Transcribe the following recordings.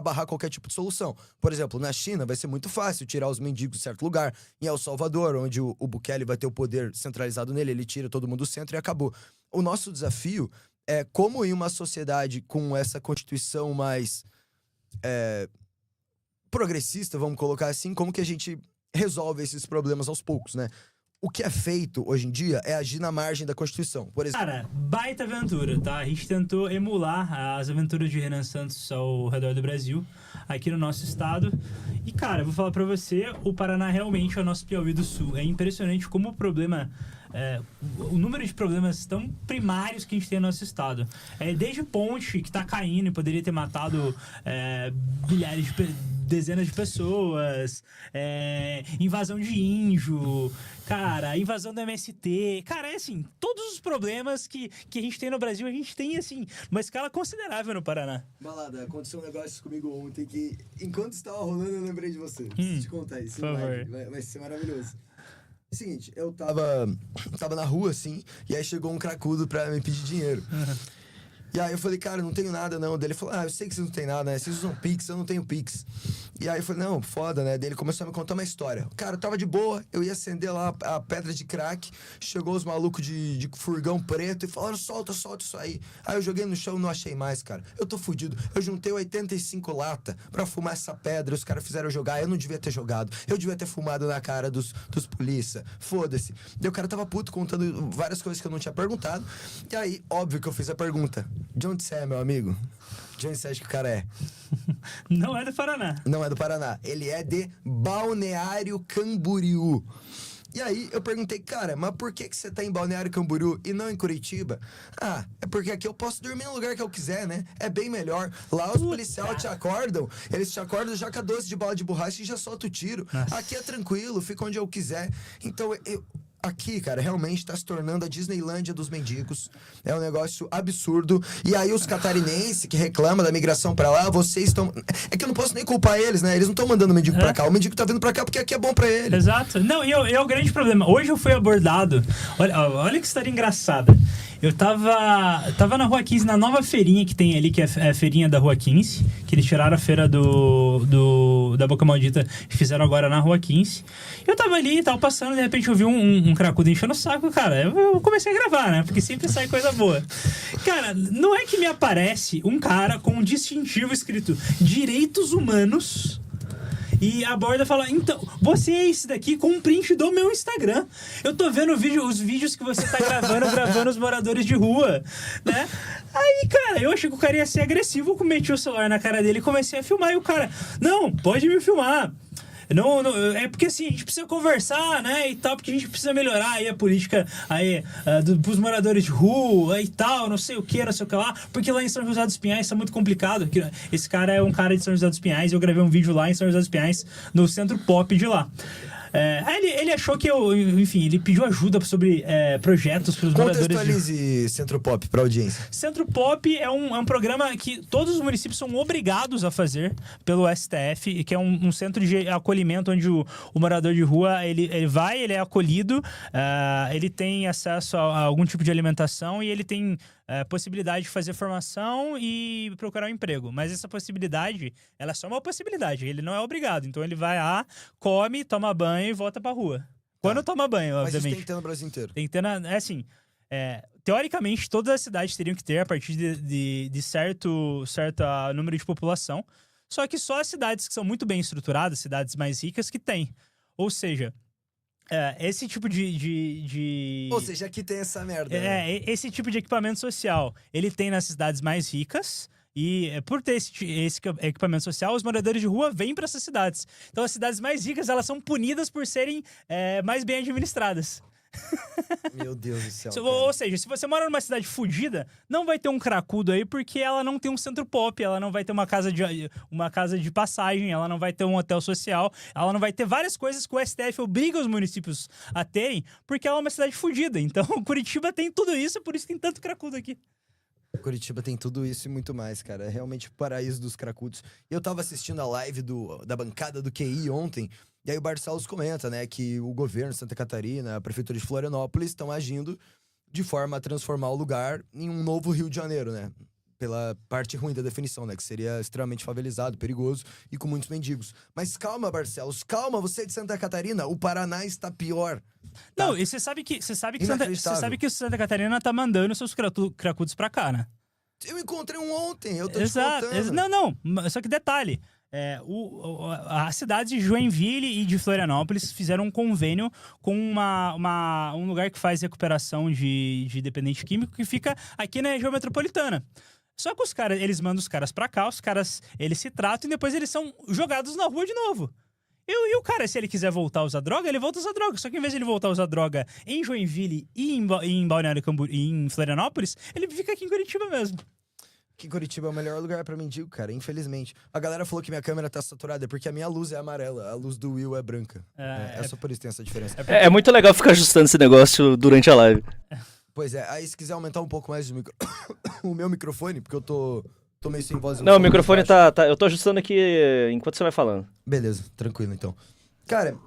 barrar qualquer tipo de solução. Por exemplo, na China vai ser muito fácil tirar os mendigos de certo lugar. Em El Salvador, onde o Bukele vai ter o poder centralizado nele, ele tira todo mundo do centro e acabou. O nosso desafio é como em uma sociedade com essa constituição mais progressista, vamos colocar assim, como que a gente resolve esses problemas aos poucos, né? O que é feito hoje em dia é agir na margem da Constituição. Por exemplo, Cara, baita aventura, tá? A gente tentou emular as aventuras de Renan Santos ao redor do Brasil, aqui no nosso estado. E, cara, eu vou falar pra você, o Paraná realmente é o nosso Piauí do Sul. É impressionante como o problema... o número de problemas tão primários que a gente tem no nosso estado. Desde ponte, que tá caindo e poderia ter matado dezenas de pessoas, invasão de índio, cara, invasão do MST, cara, é assim, todos os problemas que a gente tem no Brasil, a gente tem, assim, uma escala considerável no Paraná. Balada, aconteceu um negócio comigo ontem que, enquanto estava rolando, eu lembrei de você. Preciso te contar isso. Por favor. Vai ser maravilhoso. Seguinte, eu tava na rua, assim, e aí chegou um cracudo pra me pedir dinheiro. E aí eu falei, cara, não tenho nada, não. Daí ele falou, eu sei que vocês não tem nada, né? Vocês usam Pix, eu não tenho Pix. E aí eu falei, não, foda, né? Daí ele começou a me contar uma história. Cara, eu tava de boa, eu ia acender lá a pedra de crack, chegou os malucos de furgão preto e falaram, solta isso aí. Aí eu joguei no chão e não achei mais, cara. Eu tô fudido. Eu juntei 85 lata pra fumar essa pedra, os caras fizeram eu jogar, eu não devia ter jogado. Eu devia ter fumado na cara dos polícia. Foda-se. Daí o cara tava puto, contando várias coisas que eu não tinha perguntado. E aí, óbvio que eu fiz a pergunta. De onde você é, meu amigo? De onde você acha que o cara é? Não é do Paraná. Não é do Paraná. Ele é de Balneário Camboriú. E aí eu perguntei, cara, mas por que você tá em Balneário Camboriú e não em Curitiba? É porque aqui eu posso dormir no lugar que eu quiser, né? É bem melhor. Lá os policiais te acordam, eles te acordam já com a 12 de bala de borracha e já solta o tiro. Nossa. Aqui é tranquilo, fica onde eu quiser. Então aqui, cara, realmente tá se tornando a Disneylândia dos mendigos. É um negócio absurdo. E aí os catarinenses que reclamam da migração pra lá, vocês estão... É que eu não posso nem culpar eles, né? Eles não estão mandando o mendigo pra cá. O mendigo tá vindo pra cá porque aqui é bom pra ele. Exato. Não, e é o grande problema. Hoje eu fui abordado... Olha que história engraçada. Eu tava na Rua 15, na nova feirinha que tem ali, que é a feirinha da Rua 15, que eles tiraram a feira da Boca Maldita e fizeram agora na Rua 15. Eu tava ali, tava passando, de repente eu vi um cracudo enchendo o saco, cara. Eu comecei a gravar, né? Porque sempre sai coisa boa. Cara, não é que me aparece um cara com um distintivo escrito Direitos Humanos... E aborda e fala, então, você é esse daqui com um print do meu Instagram. Eu tô vendo os vídeos que você tá gravando os moradores de rua, né? Aí, cara, eu achei que o cara ia ser agressivo, eu meti o celular na cara dele e comecei a filmar. E o cara, não, pode me filmar. Não, é porque assim, a gente precisa conversar, né, e tal, porque a gente precisa melhorar aí a política aí, pros moradores de rua e tal, não sei o que lá, porque lá em São José dos Pinhais tá muito complicado. Esse cara é um cara de São José dos Pinhais, eu gravei um vídeo lá em São José dos Pinhais, no Centro Pop de lá. Aí ele achou que enfim, ele pediu ajuda sobre projetos para os moradores. Contextualize Centro Pop para audiência. Centro Pop é um programa que todos os municípios são obrigados a fazer pelo STF, que é um centro de acolhimento onde o morador de rua ele é acolhido, ele tem acesso a algum tipo de alimentação e ele tem possibilidade de fazer formação e procurar um emprego. Mas essa possibilidade, ela é só uma possibilidade, ele não é obrigado. Então ele vai lá, come, toma banho e volta pra rua. Quando toma banho, obviamente. Mas isso tem que ter no Brasil inteiro. Tem que ter assim... teoricamente, todas as cidades teriam que ter a partir de certo número de população. Só que só as cidades que são muito bem estruturadas, cidades mais ricas, que têm. Ou seja... esse tipo Ou seja, aqui tem essa merda. Esse tipo de equipamento social, ele tem nas cidades mais ricas. E por ter esse equipamento social, os moradores de rua vêm para essas cidades. Então as cidades mais ricas, elas são punidas por serem mais bem administradas. Meu Deus do céu. Ou seja, se você mora numa cidade fodida, não vai ter um cracudo aí porque ela não tem um centro pop, ela não vai ter uma casa de passagem, ela não vai ter um hotel social, ela não vai ter várias coisas que o STF obriga os municípios a terem, porque ela é uma cidade fodida. Então, Curitiba tem tudo isso, por isso tem tanto cracudo aqui. Curitiba tem tudo isso e muito mais, cara. É realmente o paraíso dos cracudos. Eu tava assistindo a live da bancada do QI ontem, e aí o Barcelos comenta, né, que o governo de Santa Catarina, a prefeitura de Florianópolis estão agindo de forma a transformar o lugar em um novo Rio de Janeiro, né? pela parte ruim da definição, né? Que seria extremamente favelizado, perigoso e com muitos mendigos. Mas calma, Barcelos, calma, você é de Santa Catarina, o Paraná está pior. Tá? Não, e você sabe que Inacreditável. Santa Catarina tá mandando seus cracudos pra cá, né? Eu encontrei um ontem, eu tô te Exato. contando. Não, só que detalhe. As cidades de Joinville e de Florianópolis fizeram um convênio com um lugar que faz recuperação de dependente químico que fica aqui na região metropolitana. Só que eles mandam os caras pra cá, eles se tratam e depois eles são jogados na rua de novo. E o cara, se ele quiser voltar a usar droga, ele volta a usar droga. Só que em vez de ele voltar a usar droga em Joinville e em Balneário Camboriú e em Florianópolis, ele fica aqui em Curitiba mesmo. Que Curitiba é o melhor lugar pra mendigo, cara, infelizmente. A galera falou que minha câmera tá saturada, é porque a minha luz é amarela, a luz do Will é branca. É só por isso que tem essa diferença. É muito legal ficar ajustando esse negócio durante a live. Pois é, aí se quiser aumentar um pouco mais o meu microfone, porque eu tô meio sem voz. Não, o microfone tá... Eu tô ajustando aqui enquanto você vai falando. Beleza, tranquilo então. Cara,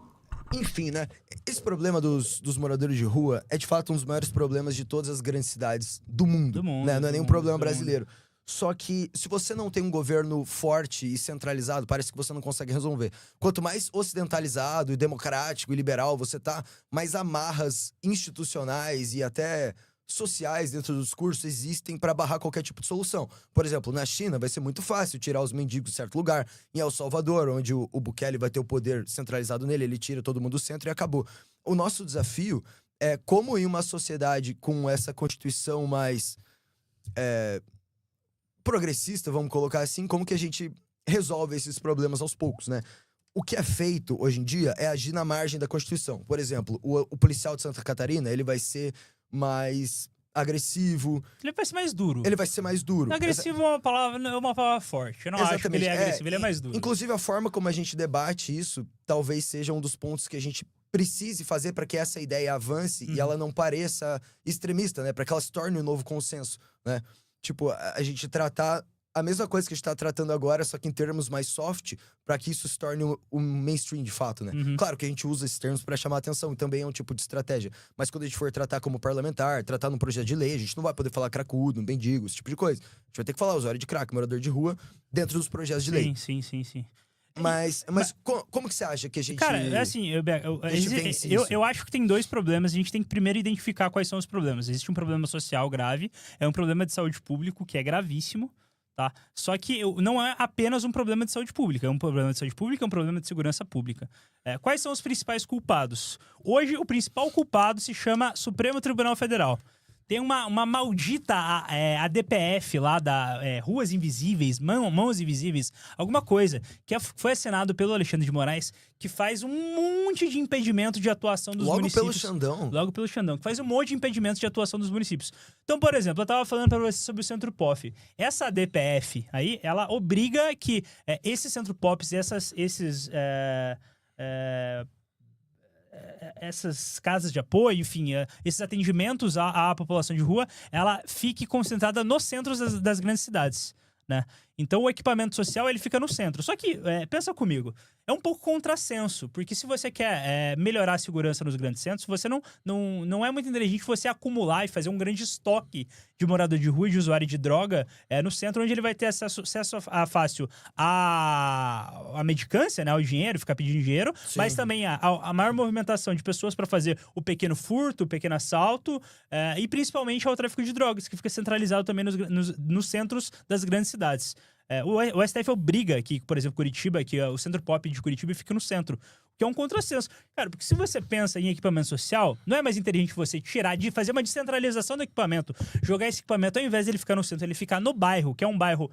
enfim, né? Esse problema dos moradores de rua é de fato um dos maiores problemas de todas as grandes cidades do mundo. Né? Não é nenhum problema brasileiro. Só que se você não tem um governo forte e centralizado, parece que você não consegue resolver. Quanto mais ocidentalizado e democrático e liberal você tá, mais amarras institucionais e até sociais dentro do discurso existem para barrar qualquer tipo de solução. Por exemplo, na China vai ser muito fácil tirar os mendigos de certo lugar. Em El Salvador, onde o Bukele vai ter o poder centralizado nele, ele tira todo mundo do centro e acabou. O nosso desafio é como em uma sociedade com essa constituição mais progressista, vamos colocar assim, como que a gente resolve esses problemas aos poucos, né? O que é feito hoje em dia é agir na margem da Constituição. Por exemplo, o policial de Santa Catarina, ele vai ser mais agressivo. Ele vai ser mais duro. Ele vai ser mais duro. Agressivo é uma palavra forte. Eu não acho que ele é agressivo, ele é mais duro. Inclusive, a forma como a gente debate isso talvez seja um dos pontos que a gente precise fazer para que essa ideia avance e ela não pareça extremista, né? Para que ela se torne um novo consenso, né? Tipo, a gente tratar a mesma coisa que a gente tá tratando agora, só que em termos mais soft, para que isso se torne um mainstream de fato, né? Claro que a gente usa esses termos para chamar atenção, e também é um tipo de estratégia. Mas quando a gente for tratar como parlamentar, tratar num projeto de lei, a gente não vai poder falar cracudo, mendigo, esse tipo de coisa. A gente vai ter que falar usuário de crack, morador de rua, dentro dos projetos de lei. Sim. Mas como que você acha que a gente... Cara, é assim, eu acho que tem dois problemas. A gente tem que primeiro identificar quais são os problemas. Existe um problema social grave, é um problema de saúde pública que é gravíssimo, tá? Só que não é apenas um problema de saúde pública. É um problema de saúde pública, é um problema de segurança pública. Quais são os principais culpados? Hoje, o principal culpado se chama Supremo Tribunal Federal. Tem uma maldita ADPF lá, Ruas Invisíveis, Mãos Invisíveis, alguma coisa, que foi assinado pelo Alexandre de Moraes, que faz um monte de impedimento de atuação dos municípios. Logo pelo Xandão. Que faz um monte de impedimentos de atuação dos municípios. Então, por exemplo, eu tava falando pra você sobre o Centro POF. Essa ADPF aí, ela obriga que esses Centro POFs, essas casas de apoio, enfim, esses atendimentos à população de rua, ela fique concentrada nos centros das grandes cidades, né? Então o equipamento social ele fica no centro. Só que, pensa comigo, é um pouco contrassenso, porque se você quer melhorar a segurança nos grandes centros, você não é muito inteligente você acumular e fazer um grande estoque de morador de rua e de usuário de droga no centro, onde ele vai ter acesso fácil à medicância, né, ao dinheiro, ficar pedindo dinheiro, Sim. mas também a maior movimentação de pessoas para fazer o pequeno furto, o pequeno assalto e principalmente ao tráfico de drogas, que fica centralizado também nos centros das grandes cidades. O STF obriga que, por exemplo, Curitiba, que o Centro POF de Curitiba fica no centro, que é um contrassenso. Cara, porque se você pensa em equipamento social, não é mais inteligente você fazer uma descentralização do equipamento, jogar esse equipamento, ao invés de ele ficar no centro, ele ficar no bairro, que é um bairro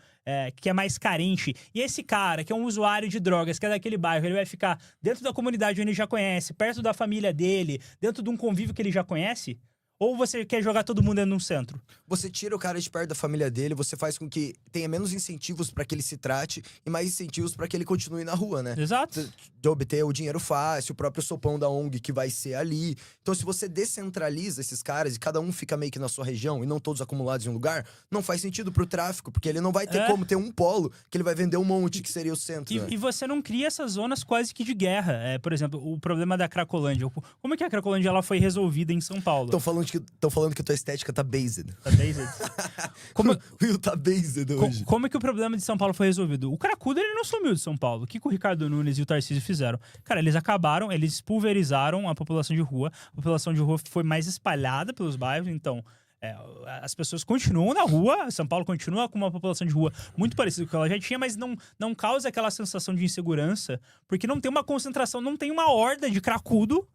que é mais carente, e esse cara, que é um usuário de drogas, que é daquele bairro, ele vai ficar dentro da comunidade onde ele já conhece, perto da família dele, dentro de um convívio que ele já conhece? Ou você quer jogar todo mundo dentro de um centro? Você tira o cara de perto da família dele, você faz com que tenha menos incentivos para que ele se trate e mais incentivos para que ele continue na rua, né? Exato. De obter o dinheiro fácil, o próprio sopão da ONG que vai ser ali. Então, se você descentraliza esses caras e cada um fica meio que na sua região e não todos acumulados em um lugar, não faz sentido pro tráfico, porque ele não vai ter como ter um polo que ele vai vender um monte, que seria o centro. Né? E você não cria essas zonas quase que de guerra. Por exemplo, o problema da Cracolândia. Como é que a Cracolândia ela foi resolvida em São Paulo? Estão falando falando que tua estética tá based. Tá based. O Will tá based hoje. Como é que o problema de São Paulo foi resolvido? O Cracudo, ele não sumiu de São Paulo. O que o Ricardo Nunes e o Tarcísio fizeram? Cara, eles pulverizaram a população de rua. A população de rua foi mais espalhada pelos bairros, então... as pessoas continuam na rua, São Paulo continua com uma população de rua muito parecida com o que ela já tinha, mas não causa aquela sensação de insegurança, porque não tem uma concentração, não tem uma horda de cracudo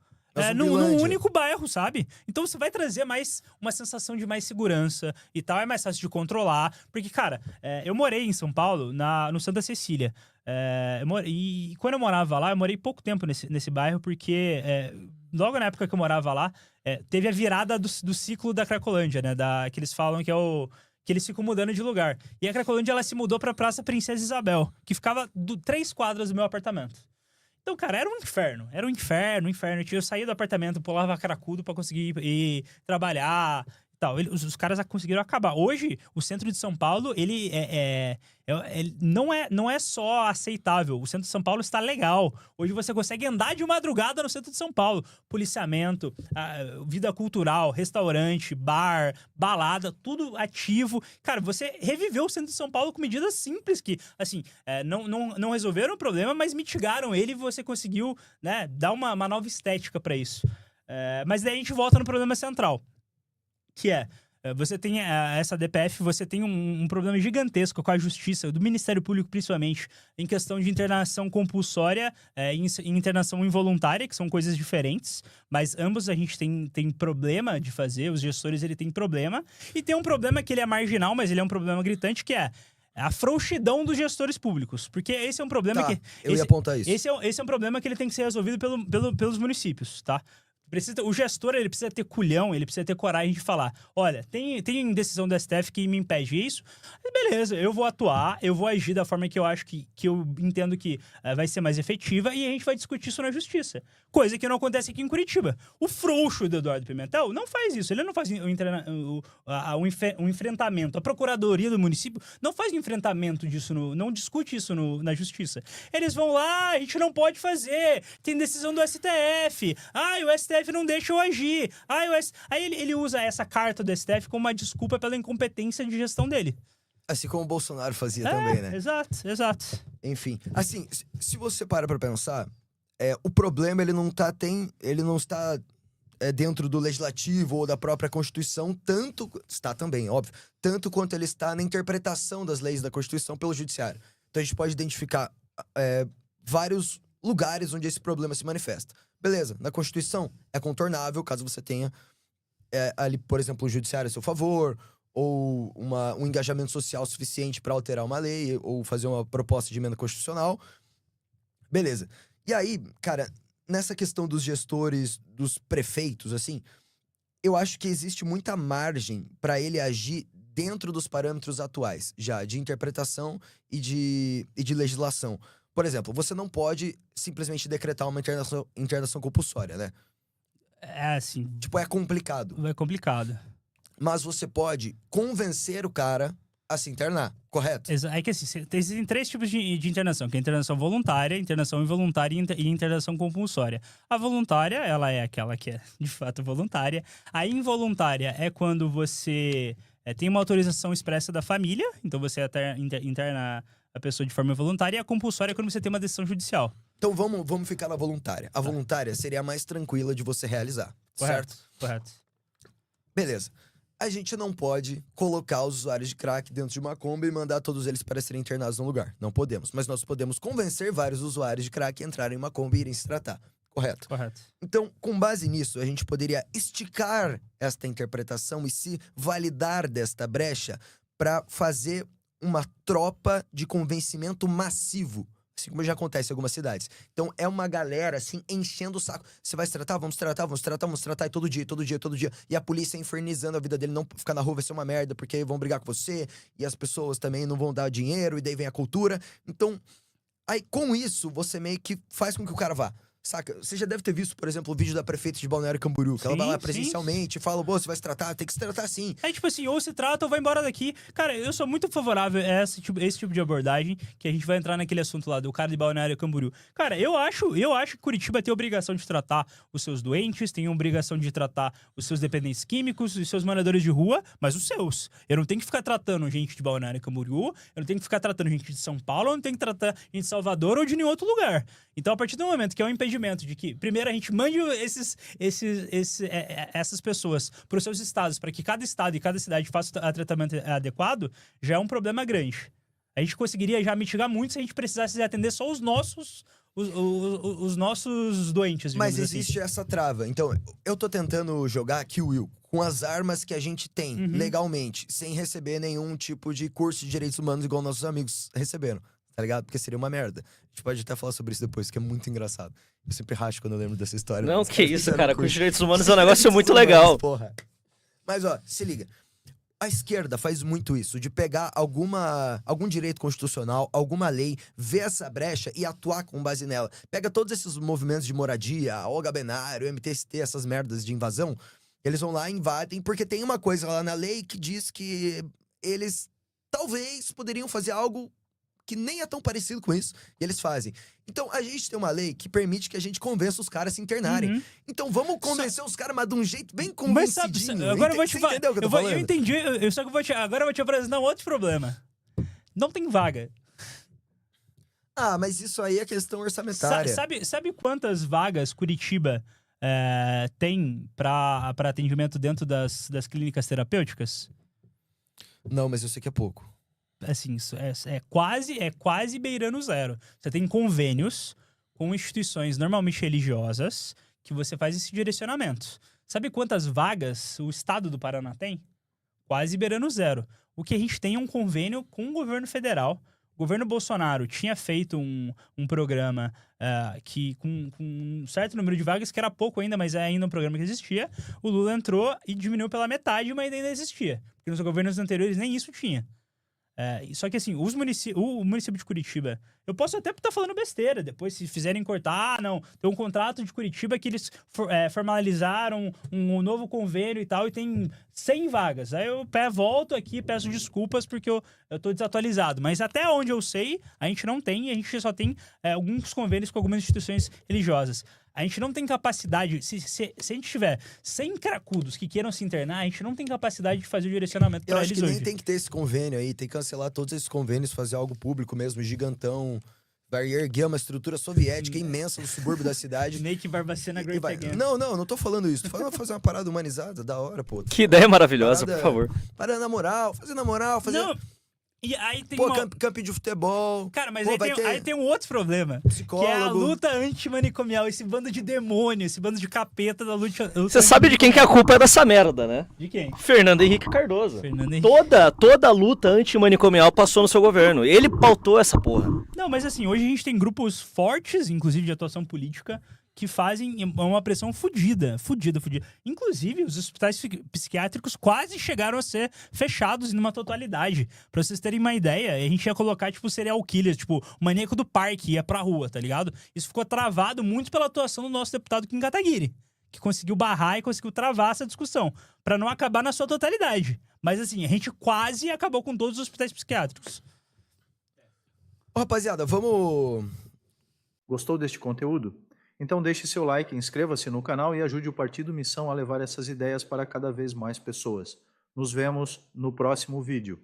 num único bairro, sabe? Então você vai trazer mais uma sensação de mais segurança e tal, é mais fácil de controlar, porque, cara, eu morei em São Paulo, no Santa Cecília, e quando eu morava lá, eu morei pouco tempo nesse bairro, porque logo na época que eu morava lá, teve a virada do ciclo da Cracolândia, né? Que eles falam que é que eles ficam mudando de lugar. E a Cracolândia, ela se mudou pra Praça Princesa Isabel, que ficava 3 quadras do meu apartamento. Então, cara, era um inferno. Era um inferno. Eu saía do apartamento, pulava cracudo pra conseguir ir trabalhar e tal. Os caras conseguiram acabar. Hoje, o centro de São Paulo, ele não é só aceitável. O centro de São Paulo está legal. Hoje você consegue andar de madrugada no centro de São Paulo. Policiamento, vida cultural, restaurante, bar, balada, tudo ativo. Cara, você reviveu o centro de São Paulo com medidas simples que, assim, não resolveram o problema, mas mitigaram ele e você conseguiu, né, dar uma nova estética para isso. Mas daí a gente volta no problema central, que você tem essa DPF, você tem um problema gigantesco com a justiça, do Ministério Público principalmente, em questão de internação compulsória e internação involuntária, que são coisas diferentes, mas ambos a gente tem problema de fazer, os gestores ele tem problema, e tem um problema que ele é marginal, mas ele é um problema gritante, que é a frouxidão dos gestores públicos, porque esse é um problema eu ia apontar isso. Esse é um problema que ele tem que ser resolvido pelos municípios, tá? O gestor, ele precisa ter culhão, ele precisa ter coragem de falar, olha, tem decisão do STF que me impede isso, beleza, eu vou atuar, eu vou agir da forma que eu acho que eu entendo que vai ser mais efetiva e a gente vai discutir isso na justiça. Coisa que não acontece aqui em Curitiba. O frouxo do Eduardo Pimentel não faz isso, ele não faz um enfrentamento. A procuradoria do município não faz um enfrentamento disso, não discute isso na justiça. Eles vão lá, a gente não pode fazer, tem decisão do STF, o STF não deixa eu agir. Aí ele usa essa carta do STF como uma desculpa pela incompetência de gestão dele. Assim como o Bolsonaro fazia também, né? Exato. Enfim, assim, se você para pra pensar, o problema ele não está dentro do legislativo ou da própria Constituição, está também, óbvio, tanto quanto ele está na interpretação das leis da Constituição pelo Judiciário. Então a gente pode identificar vários lugares onde esse problema se manifesta. Beleza, na Constituição é contornável, caso você tenha ali, por exemplo, o Judiciário a seu favor, ou um engajamento social suficiente para alterar uma lei, ou fazer uma proposta de emenda constitucional. Beleza. E aí, cara, nessa questão dos gestores, dos prefeitos, assim, eu acho que existe muita margem para ele agir dentro dos parâmetros atuais, já, de interpretação e de legislação. Por exemplo, você não pode simplesmente decretar uma internação compulsória, né? Assim... Tipo, é complicado. É complicado. Mas você pode convencer o cara a se internar, correto? É que assim, existem 3 tipos de internação, que é a internação voluntária, internação involuntária e internação compulsória. A voluntária, ela é aquela que é, de fato, voluntária. A involuntária é quando você tem uma autorização expressa da família, então você interna a pessoa de forma involuntária, e a compulsória é quando você tem uma decisão judicial. Então vamos ficar na voluntária. A voluntária seria a mais tranquila de você realizar, certo? Correto. Beleza. A gente não pode colocar os usuários de crack dentro de uma Kombi e mandar todos eles para serem internados no lugar. Não podemos. Mas nós podemos convencer vários usuários de crack a entrarem em uma Kombi e irem se tratar. Correto? Correto. Então, com base nisso, a gente poderia esticar esta interpretação e se validar desta brecha para fazer uma tropa de convencimento massivo, assim como já acontece em algumas cidades. Então é uma galera, assim, enchendo o saco. Você vai se tratar? Vamos tratar, e todo dia. E a polícia infernizando a vida dele, não ficar na rua vai ser uma merda, porque aí vão brigar com você, e as pessoas também não vão dar dinheiro, e daí vem a cultura. Então, aí com isso, você meio que faz com que o cara vá. Saca? Você já deve ter visto, por exemplo, o vídeo da prefeita de Balneário Camboriú, que ela vai lá Sim, presencialmente e fala, pô, você vai se tratar, tem que se tratar sim. É tipo assim, ou se trata ou vai embora daqui. Cara, eu sou muito favorável a esse tipo de abordagem, que a gente vai entrar naquele assunto lá do cara de Balneário Camboriú. Cara, eu acho que Curitiba tem a obrigação de tratar os seus doentes, tem a obrigação de tratar os seus dependentes químicos, os seus moradores de rua, mas os seus. Eu não tenho que ficar tratando gente de Balneário Camboriú, eu não tenho que ficar tratando gente de São Paulo, eu não tenho que tratar gente de Salvador ou de nenhum outro lugar. Então, a partir do momento que é um impedimento de que, primeiro, a gente mande essas pessoas para os seus estados, para que cada estado e cada cidade faça o tratamento adequado, já é um problema grande. A gente conseguiria já mitigar muito se a gente precisasse atender só os nossos doentes. Mas assim. existe essa trava. Então, eu tô tentando jogar aqui, Will, com as armas que a gente tem, legalmente, sem receber nenhum tipo de curso de direitos humanos igual nossos amigos receberam. Tá ligado? Porque seria uma merda. A gente pode até falar sobre isso depois, que é muito engraçado. Eu sempre racho quando eu lembro dessa história. Não, que isso, cara. Com os direitos direitos humanos é um negócio muito legal. Porra. Mas, ó, se liga. A esquerda faz muito isso, de pegar algum direito constitucional, alguma lei, ver essa brecha e atuar com base nela. Pega todos esses movimentos de moradia, a Olga Benário, o MTST, essas merdas de invasão, eles vão lá e invadem, porque tem uma coisa lá na lei que diz que eles talvez poderiam fazer algo que nem é tão parecido com isso, e eles fazem. Então, a gente tem uma lei que permite que a gente convença os caras a se internarem. Então, vamos convencer os caras, mas de um jeito bem convencidinho. Agora eu vou te falar. Entendeu o que eu tô falando? Eu entendi, só que agora eu vou te apresentar um outro problema. Não tem vaga. Ah, mas isso aí é questão orçamentária. Sabe quantas vagas Curitiba tem para atendimento dentro das clínicas terapêuticas? Não, mas eu sei que é pouco. Assim, isso é quase beirando zero. Você tem convênios com instituições normalmente religiosas que você faz esse direcionamento. Sabe quantas vagas o estado do Paraná tem? Quase beirando zero. O que a gente tem é um convênio com o governo federal. O governo Bolsonaro tinha feito um programa que com um certo número de vagas, que era pouco ainda, mas é ainda um programa que existia. O Lula entrou e diminuiu pela metade, mas ainda existia. Porque nos governos anteriores nem isso tinha. Só que assim, o município de Curitiba, eu posso até estar falando besteira, depois se fizerem cortar, não, tem um contrato de Curitiba que eles formalizaram um novo convênio e tal, e tem 100 vagas. Aí eu volto aqui, peço desculpas porque eu tô desatualizado, mas até onde eu sei, a gente não tem, e a gente só tem alguns convênios com algumas instituições religiosas. A gente não tem capacidade, se a gente tiver 100 cracudos que queiram se internar, a gente não tem capacidade de fazer o direcionamento para eles hoje. Eu acho que nem tem que ter esse convênio aí, tem que cancelar todos esses convênios, fazer algo público mesmo, gigantão, vai erguer uma estrutura soviética imensa no subúrbio da cidade. Make Barbacena great again. Não tô falando isso, tô falando fazer uma parada humanizada, da hora, pô. Que ideia maravilhosa, por favor. Parada na moral, fazer... Não. E aí tem campo de futebol. Cara, mas aí tem um outro problema. Psicólogo. Que é a luta antimanicomial. Esse bando de demônio, esse bando de capeta da luta. Você sabe de quem que a culpa é dessa merda, né? De quem? Fernando Henrique Cardoso. Fernando Henrique. Toda a luta antimanicomial passou no seu governo. Ele pautou essa porra. Não, mas assim, hoje a gente tem grupos fortes, inclusive de atuação política, que fazem uma pressão fudida. Inclusive, os hospitais psiquiátricos quase chegaram a ser fechados numa totalidade. Pra vocês terem uma ideia, a gente ia colocar, tipo, serial killer, tipo, o maníaco do parque ia pra rua, tá ligado? Isso ficou travado muito pela atuação do nosso deputado Kim Kataguiri, que conseguiu barrar e conseguiu travar essa discussão, pra não acabar na sua totalidade. Mas assim, a gente quase acabou com todos os hospitais psiquiátricos. Ô, rapaziada, vamos... Gostou deste conteúdo? Então deixe seu like, inscreva-se no canal e ajude o Partido Missão a levar essas ideias para cada vez mais pessoas. Nos vemos no próximo vídeo.